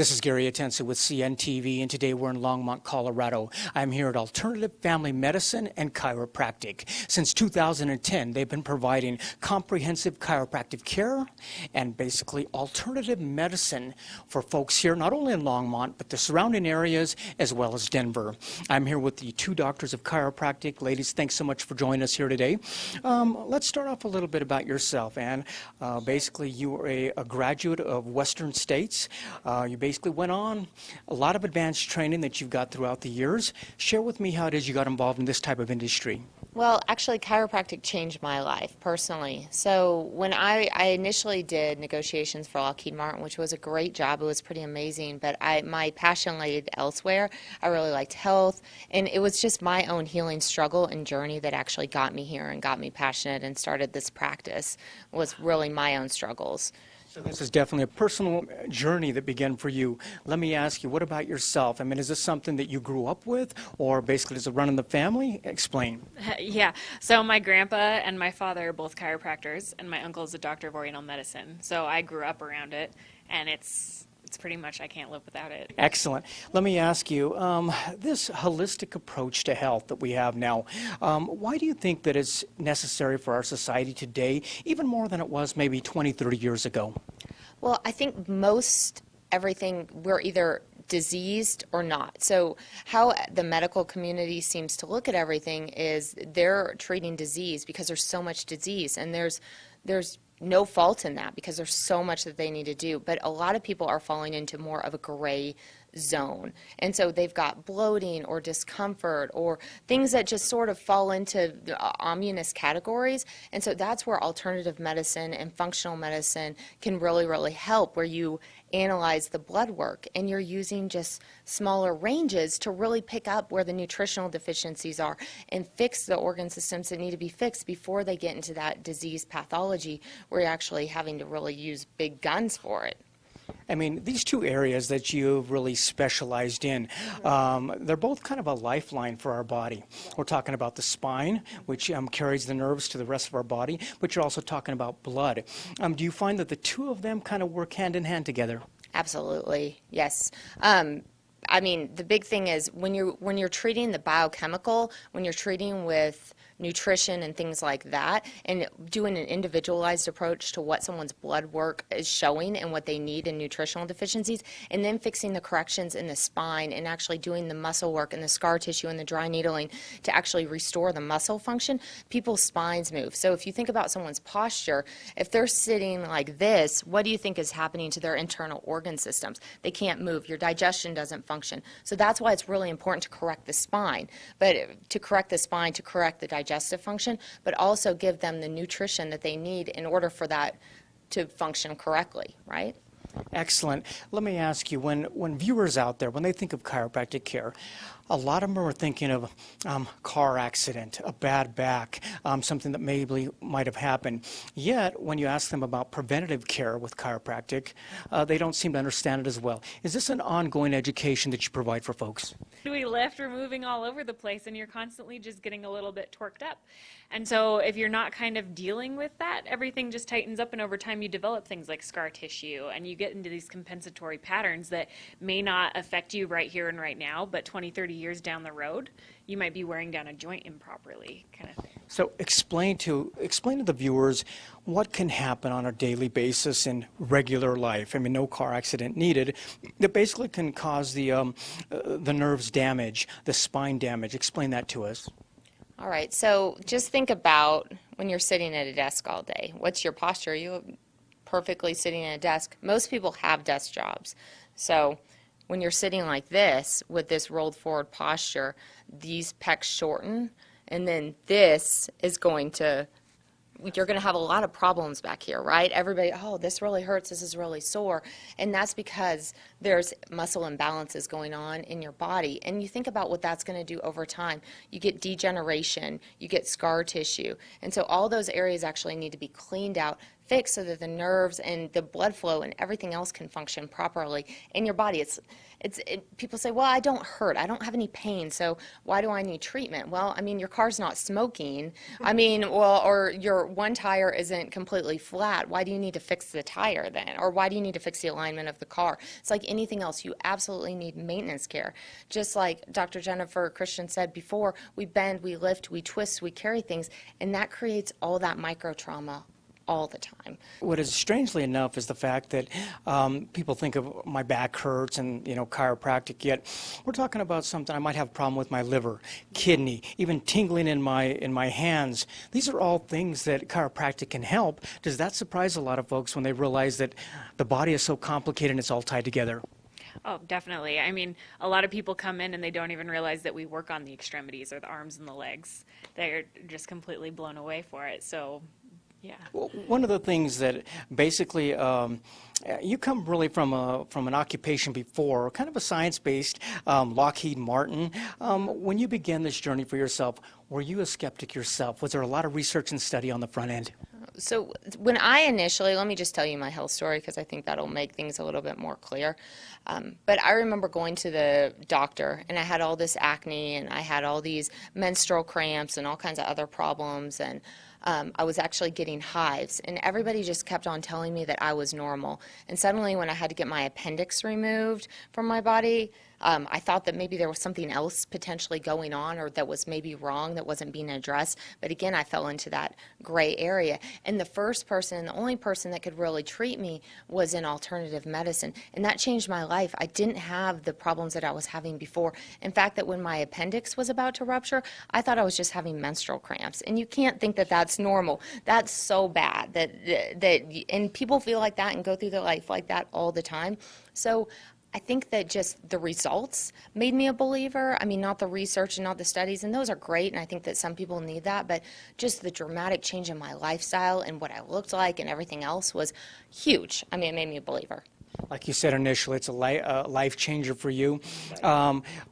This is Gary Atensa with CNTV, and today we're in Longmont, Colorado. I'm here at Alternative Family Medicine and Chiropractic. Since 2010, they've been providing comprehensive chiropractic care and basically alternative medicine for folks here, not only in Longmont, but the surrounding areas as well as Denver. I'm here with the two doctors of chiropractic. Ladies, thanks so much for joining us here today. Let's start off a little bit about yourself, Ann. Basically, you were a graduate of Western States. You basically went on a lot of advanced training that you've got throughout the years. Share with me how it is you got involved in this type of industry. Well, actually, chiropractic changed my life personally. So when I initially did negotiations for Lockheed Martin, which was a great job, it was pretty amazing, but my passion laid elsewhere. I really liked health, and it was just my own healing struggle and journey that actually got me here and got me passionate and started this practice, was really my own struggles. So this is definitely a personal journey that began for you. Let me ask you, what about yourself? I mean, is this something that you grew up with, or basically does it run in the family? Explain. Yeah, so my grandpa and my father are both chiropractors, and my uncle is a doctor of Oriental medicine. So I grew up around it, and it's pretty much, I can't live without it. Excellent. Let me ask you, this holistic approach to health that we have now, why do you think that it's necessary for our society today, even more than it was maybe 20, 30 years ago? Well, I think most everything, we're either diseased or not. So how the medical community seems to look at everything is they're treating disease because there's so much disease, and there's no fault in that because there's so much that they need to do. But a lot of people are falling into more of a gray zone. And so they've got bloating or discomfort or things that just sort of fall into the ominous categories. And so that's where alternative medicine and functional medicine can really, really help, where you analyze the blood work and you're using just smaller ranges to really pick up where the nutritional deficiencies are and fix the organ systems that need to be fixed before they get into that disease pathology where you're actually having to really use big guns for it. I mean, these two areas that you've really specialized in, they're both kind of a lifeline for our body. We're talking about the spine, which carries the nerves to the rest of our body, but you're also talking about blood. Do you find that the two of them kind of work hand in hand together? Absolutely, yes. I mean, the big thing is when you're treating the biochemical, when you're treating with nutrition and things like that, and doing an individualized approach to what someone's blood work is showing and what they need in nutritional deficiencies, and then fixing the corrections in the spine and actually doing the muscle work and the scar tissue and the dry needling to actually restore the muscle function, people's spines move. So if you think about someone's posture, if they're sitting like this, what do you think is happening to their internal organ systems? They can't move. Your digestion doesn't function. So that's why it's really important to correct the spine, but to correct the spine, to correct the digestive function, but also give them the nutrition that they need in order for that to function correctly, right? Excellent. Let me ask you, when viewers out there, when they think of chiropractic care, a lot of them are thinking of car accident, a bad back, something that maybe might have happened. Yet, when you ask them about preventative care with chiropractic, they don't seem to understand it as well. Is this an ongoing education that you provide for folks? We lift, we're moving all over the place, and you're constantly just getting a little bit torqued up. And so if you're not kind of dealing with that, everything just tightens up, and over time you develop things like scar tissue, and you get into these compensatory patterns that may not affect you right here and right now, but 20, 30 years down the road, you might be wearing down a joint improperly, kind of thing. So explain to the viewers what can happen on a daily basis in regular life. I mean, no car accident needed. That basically can cause the nerves damage, the spine damage. Explain that to us. All right, so just think about when you're sitting at a desk all day. What's your posture? Are you perfectly sitting at a desk? Most people have desk jobs. So when you're sitting like this with this rolled forward posture, these pecs shorten, and then this is you're going to have a lot of problems back here, right? Everybody, oh, this really hurts, this is really sore. And that's because there's muscle imbalances going on in your body. And you think about what that's going to do over time. You get degeneration, you get scar tissue. And so all those areas actually need to be cleaned out, fixed so that the nerves and the blood flow and everything else can function properly in your body. People say, well, I don't hurt. I don't have any pain, so why do I need treatment? Well, I mean, your car's not smoking. I mean, well, or your one tire isn't completely flat. Why do you need to fix the tire then? Or why do you need to fix the alignment of the car? It's like anything else. You absolutely need maintenance care. Just like Dr. Jennifer Christian said before, we bend, we lift, we twist, we carry things, and that creates all that micro trauma all the time. What is strangely enough is the fact that people think of my back hurts and, chiropractic, yet we're talking about something. I might have a problem with my liver, kidney, even tingling in my hands. These are all things that chiropractic can help. Does that surprise a lot of folks when they realize that the body is so complicated and it's all tied together? Oh, definitely. I mean, a lot of people come in and they don't even realize that we work on the extremities or the arms and the legs. They're just completely blown away for it. So, yeah. Well, one of the things that basically you come really from an occupation before, kind of a science-based Lockheed Martin. When you began this journey for yourself, were you a skeptic yourself? Was there a lot of research and study on the front end? So when I initially, let me just tell you my health story because I think that'll make things a little bit more clear. But I remember going to the doctor and I had all this acne and I had all these menstrual cramps and all kinds of other problems, and I was actually getting hives, and everybody just kept on telling me that I was normal. And suddenly when I had to get my appendix removed from my body, I thought that maybe there was something else potentially going on or that was maybe wrong that wasn't being addressed. But again, I fell into that gray area. And the first person and the only person that could really treat me was in alternative medicine. And that changed my life. I didn't have the problems that I was having before. In fact, that when my appendix was about to rupture, I thought I was just having menstrual cramps. And you can't think that that's normal. That's so bad and people feel like that and go through their life like that all the time. So I think that just the results made me a believer. I mean, not the research and not the studies, and those are great, and I think that some people need that, but just the dramatic change in my lifestyle and what I looked like and everything else was huge. I mean, it made me a believer. Like you said initially, it's a life changer for you.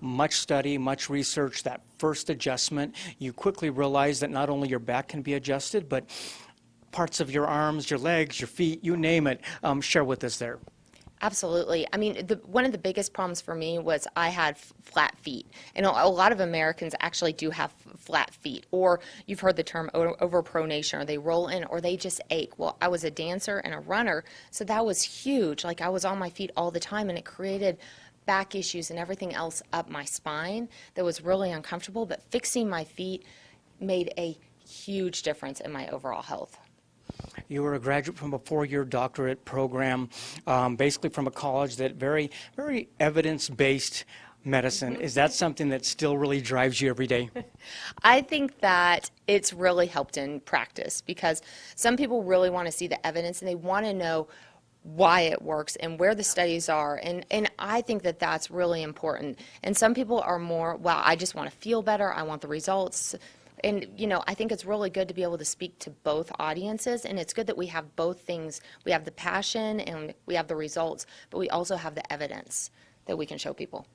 Much study, much research, that first adjustment, you quickly realize that not only your back can be adjusted, but parts of your arms, your legs, your feet, you name it. Share with us there. Absolutely. I mean, one of the biggest problems for me was I had flat feet. And a lot of Americans actually do have flat feet. Or you've heard the term overpronation, or they roll in, or they just ache. Well, I was a dancer and a runner, so that was huge. Like, I was on my feet all the time, and it created back issues and everything else up my spine that was really uncomfortable. But fixing my feet made a huge difference in my overall health. You were a graduate from a 4-year doctorate program, basically from a college that very evidence-based medicine. Is that something that still really drives you every day? I think that it's really helped in practice because some people really want to see the evidence and they want to know why it works and where the studies are, and I think that that's really important. And some people are more, well, I just want to feel better, I want the results. And, I think it's really good to be able to speak to both audiences, and it's good that we have both things. We have the passion and we have the results, but we also have the evidence that we can show people.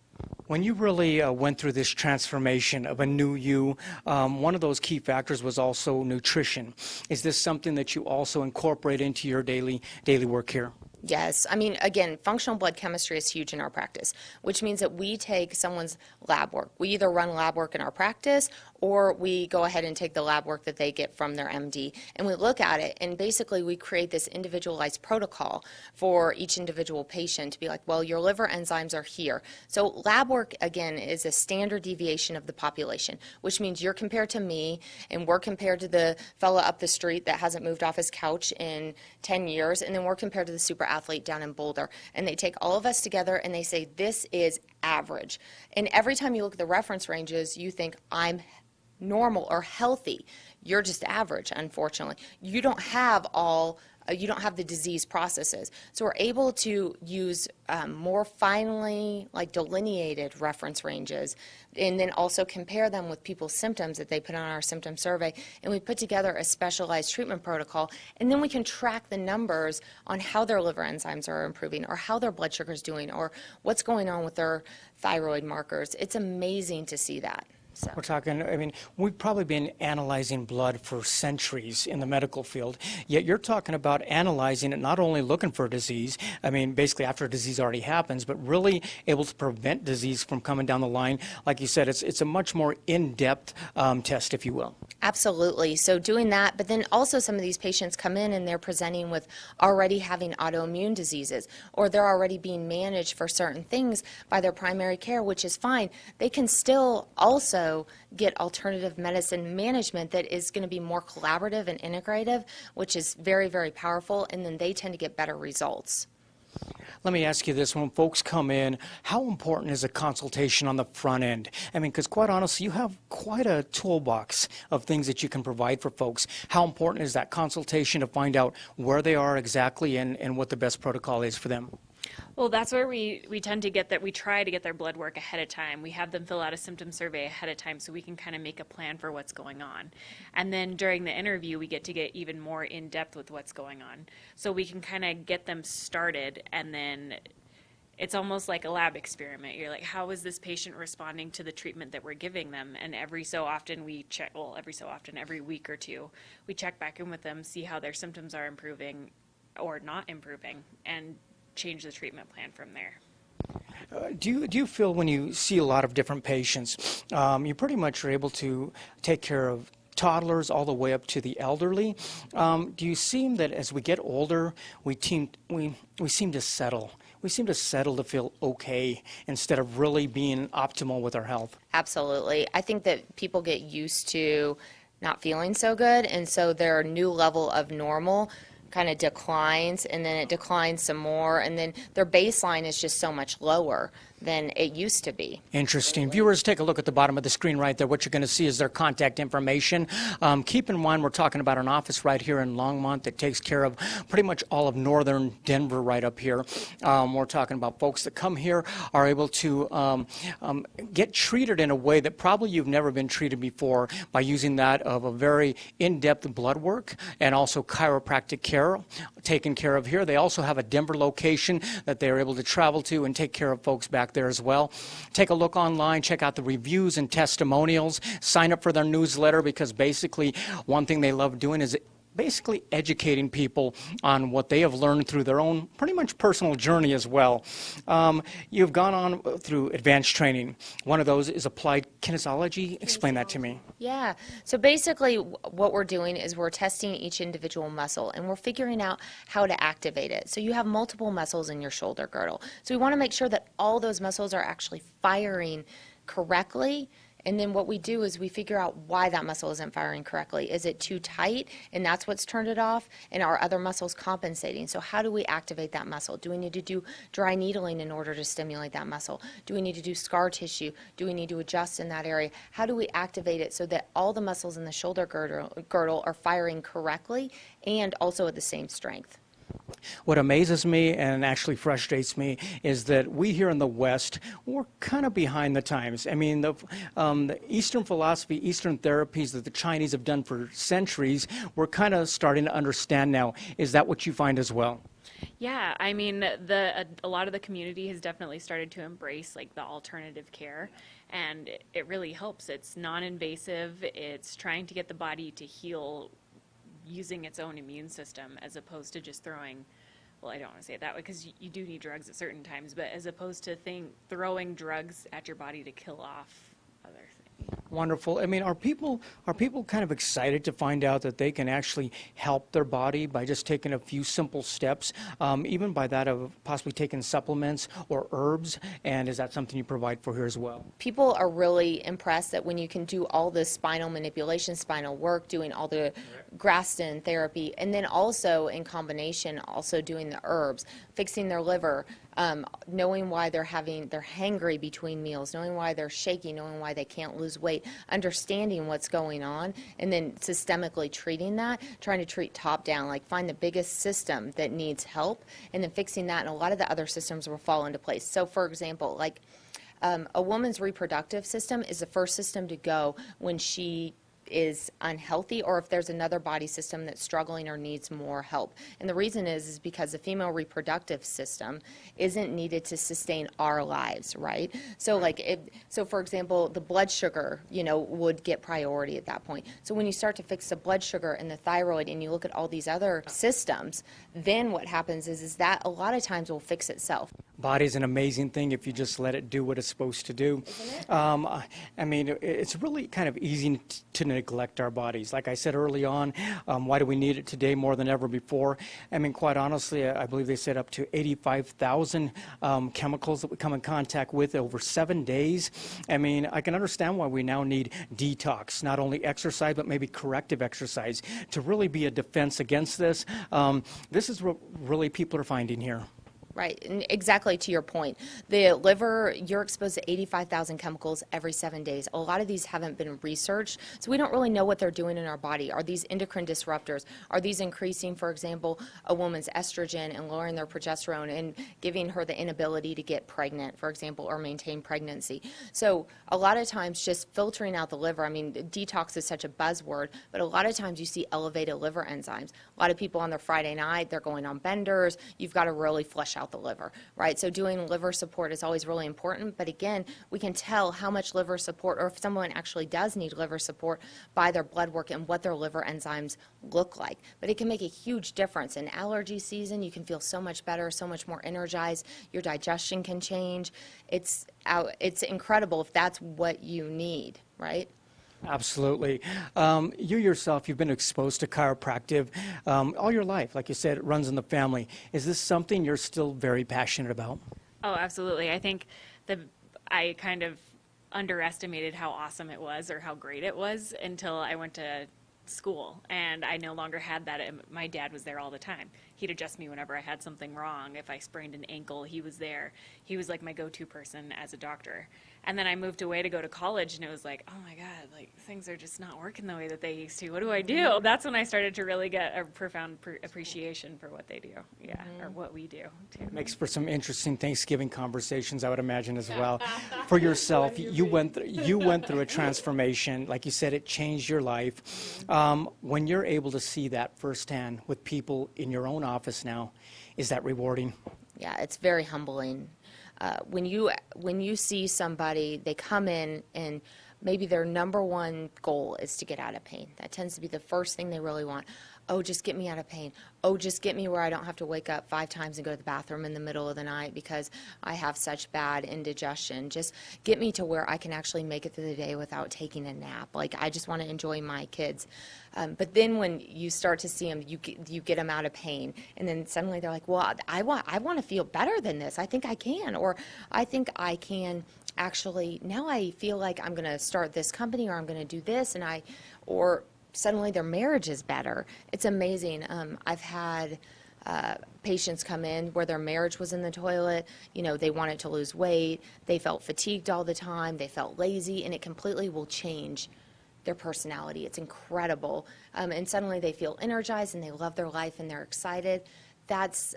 When you really went through this transformation of a new you, one of those key factors was also nutrition. Is this something that you also incorporate into your daily work here? Yes. I mean, again, functional blood chemistry is huge in our practice, which means that we take someone's lab work. We either run lab work in our practice or we go ahead and take the lab work that they get from their MD, and we look at it, and basically we create this individualized protocol for each individual patient to be like, well, your liver enzymes are here. So lab work, again, is a standard deviation of the population, which means you're compared to me, and we're compared to the fella up the street that hasn't moved off his couch in 10 years, and then we're compared to the super athlete down in Boulder. And they take all of us together and they say, this is average. And every time you look at the reference ranges, you think, I'm normal or healthy. You're just average, unfortunately. You don't have the disease processes. So we're able to use more finely delineated reference ranges, and then also compare them with people's symptoms that they put on our symptom survey, and we put together a specialized treatment protocol, and then we can track the numbers on how their liver enzymes are improving, or how their blood sugar is doing, or what's going on with their thyroid markers. It's amazing to see that. So. We're talking, I mean, we've probably been analyzing blood for centuries in the medical field, yet you're talking about analyzing it, not only looking for a disease, I mean, basically after a disease already happens, but really able to prevent disease from coming down the line. Like you said, it's a much more in-depth test, if you will. Absolutely. So doing that, but then also some of these patients come in and they're presenting with already having autoimmune diseases, or they're already being managed for certain things by their primary care, which is fine. They can still also get alternative medicine management that is going to be more collaborative and integrative, which is very, very powerful, and then they tend to get better results. Let me ask you this. When folks come in, how important is a consultation on the front end? I mean, because quite honestly, you have quite a toolbox of things that you can provide for folks. How important is that consultation to find out where they are exactly and what the best protocol is for them? Well, that's where we tend to get that. We try to get their blood work ahead of time. We have them fill out a symptom survey ahead of time so we can kind of make a plan for what's going on. And then during the interview, we get even more in depth with what's going on. So we can kind of get them started, and then it's almost like a lab experiment. You're like, how is this patient responding to the treatment that we're giving them? And every so often we check, every week or two, we check back in with them, see how their symptoms are improving or not improving, and change the treatment plan from there. Do you feel when you see a lot of different patients, you pretty much are able to take care of toddlers all the way up to the elderly? Do you seem that as we get older, we seem to settle? We seem to settle to feel okay instead of really being optimal with our health. Absolutely. I think that people get used to not feeling so good, and so their new level of normal kind of declines, and then it declines some more, and then their baseline is just so much lower than it used to be. Interesting. Viewers, take a look at the bottom of the screen right there. What you're going to see is their contact information. Keep in mind, we're talking about an office right here in Longmont that takes care of pretty much all of northern Denver right up here. We're talking about folks that come here are able to get treated in a way that probably you've never been treated before by using that of a very in-depth blood work and also chiropractic care taken care of here. They also have a Denver location that they're able to travel to and take care of folks back there as well. Take a look online, check out the reviews and testimonials, sign up for their newsletter, because basically one thing they love doing is basically educating people on what they have learned through their own pretty much personal journey as well. You've gone on through advanced training. One of those is applied kinesiology. Explain that to me. Yeah. So basically what we're doing is we're testing each individual muscle, and we're figuring out how to activate it. So you have multiple muscles in your shoulder girdle. So we want to make sure that all those muscles are actually firing correctly. And then what we do is we figure out why that muscle isn't firing correctly. Is it too tight, and that's what's turned it off? And are other muscles compensating? So how do we activate that muscle? Do we need to do dry needling in order to stimulate that muscle? Do we need to do scar tissue? Do we need to adjust in that area? How do we activate it so that all the muscles in the shoulder girdle are firing correctly and also at the same strength? What amazes me and actually frustrates me is that we here in the West, we're kind of behind the times. I mean, the Eastern philosophy, Eastern therapies that the Chinese have done for centuries, we're kind of starting to understand now. Is that what you find as well? Yeah, I mean, a lot of the community has definitely started to embrace like the alternative care, and it really helps. It's non-invasive. It's trying to get the body to heal using its own immune system, as opposed to just throwing, well, I don't want to say it that way, because you do need drugs at certain times, but as opposed to throwing drugs at your body to kill off other things. Wonderful. I mean, are people kind of excited to find out that they can actually help their body by just taking a few simple steps, even by that of possibly taking supplements or herbs? And is that something you provide for here as well? People are really impressed that when you can do all the spinal manipulation, spinal work, doing all the Graston therapy, and then also in combination, also doing the herbs, fixing their liver, knowing why they're hangry between meals, knowing why they're shaky, knowing why they can't lose weight, understanding what's going on, and then systemically treating that, trying to treat top down, like find the biggest system that needs help, and then fixing that, and a lot of the other systems will fall into place. So for example, like a woman's reproductive system is the first system to go when she is unhealthy, or if there's another body system that's struggling or needs more help. And the reason is because the female reproductive system isn't needed to sustain our lives, right? So so for example, the blood sugar, would get priority at that point. So when you start to fix the blood sugar and the thyroid and you look at all these other systems, then what happens is that a lot of times will fix itself. Body's an amazing thing if you just let it do what it's supposed to do. It's really kind of easy to neglect our bodies. Like I said early on, why do we need it today more than ever before? Quite honestly, I believe they said up to 85,000 chemicals that we come in contact with over 7 days. I can understand why we now need detox, not only exercise, but maybe corrective exercise to really be a defense against this. This is what really people are finding here. Right, and exactly to your point. The liver, you're exposed to 85,000 chemicals every 7 days. A lot of these haven't been researched, so we don't really know what they're doing in our body. Are these endocrine disruptors? Are these increasing, for example, a woman's estrogen and lowering their progesterone and giving her the inability to get pregnant, for example, or maintain pregnancy? So a lot of times just filtering out the liver, detox is such a buzzword, but a lot of times you see elevated liver enzymes. A lot of people on their Friday night, they're going on benders. You've got to really flush out the liver, right? So doing liver support is always really important, but again, we can tell how much liver support, or if someone actually does need liver support, by their blood work and what their liver enzymes look like. But it can make a huge difference. In allergy season, you can feel so much better, so much more energized. Your digestion can change. It's incredible if that's what you need, right? Absolutely. You yourself, you've been exposed to chiropractic all your life. Like you said, it runs in the family. Is this something you're still very passionate about? Oh, absolutely. I think I kind of underestimated how awesome it was or how great it was until I went to school, and I no longer had that. My dad was there all the time. He'd adjust me whenever I had something wrong. If I sprained an ankle, he was there. He was like my go-to person as a doctor. And then I moved away to go to college, and it was like, oh my God, things are just not working the way that they used to. What do I do? That's when I started to really get a profound appreciation for what they do, or what we do too. Makes for some interesting Thanksgiving conversations, I would imagine, as well. For yourself, you went through a transformation. Like you said, it changed your life. When you're able to see that firsthand with people in your own office now, is that rewarding? Yeah, it's very humbling. When you see somebody, they come in and maybe their number one goal is to get out of pain. That tends to be the first thing they really want. Oh, just get me out of pain. Oh, just get me where I don't have to wake up 5 times and go to the bathroom in the middle of the night because I have such bad indigestion. Just get me to where I can actually make it through the day without taking a nap. I just want to enjoy my kids. But then when you start to see them, you get them out of pain, and then suddenly they're like, well, I want to feel better than this. I think I can, or I think I can actually, now I feel like I'm going to start this company, or I'm going to do this, or suddenly their marriage is better. It's amazing. I've had patients come in where their marriage was in the toilet. They wanted to lose weight. They felt fatigued all the time. They felt lazy, and it completely will change their personality. It's incredible. And suddenly they feel energized and they love their life and they're excited. That's,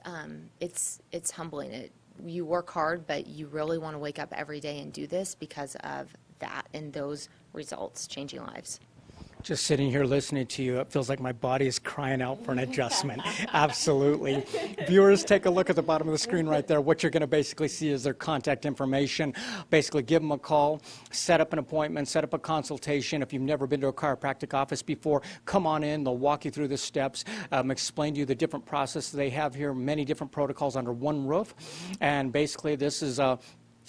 it's humbling. You work hard, but you really want to wake up every day and do this because of that and those results, changing lives. Just sitting here listening to you, it feels like my body is crying out for an adjustment. Absolutely. Viewers, take a look at the bottom of the screen right there. What you're going to basically see is their contact information. Basically, give them a call, set up an appointment, set up a consultation. If you've never been to a chiropractic office before, come on in. They'll walk you through the steps, explain to you the different processes they have here, many different protocols under one roof. And basically, this is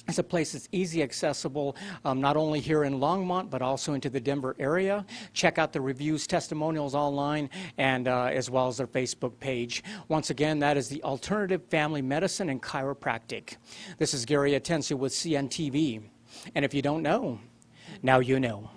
it's a place that's easy accessible, not only here in Longmont, but also into the Denver area. Check out the reviews, testimonials online, and as well as their Facebook page. Once again, that is the Alternative Family Medicine and Chiropractic. This is Gary Atencio with CNTV. And if you don't know, now you know.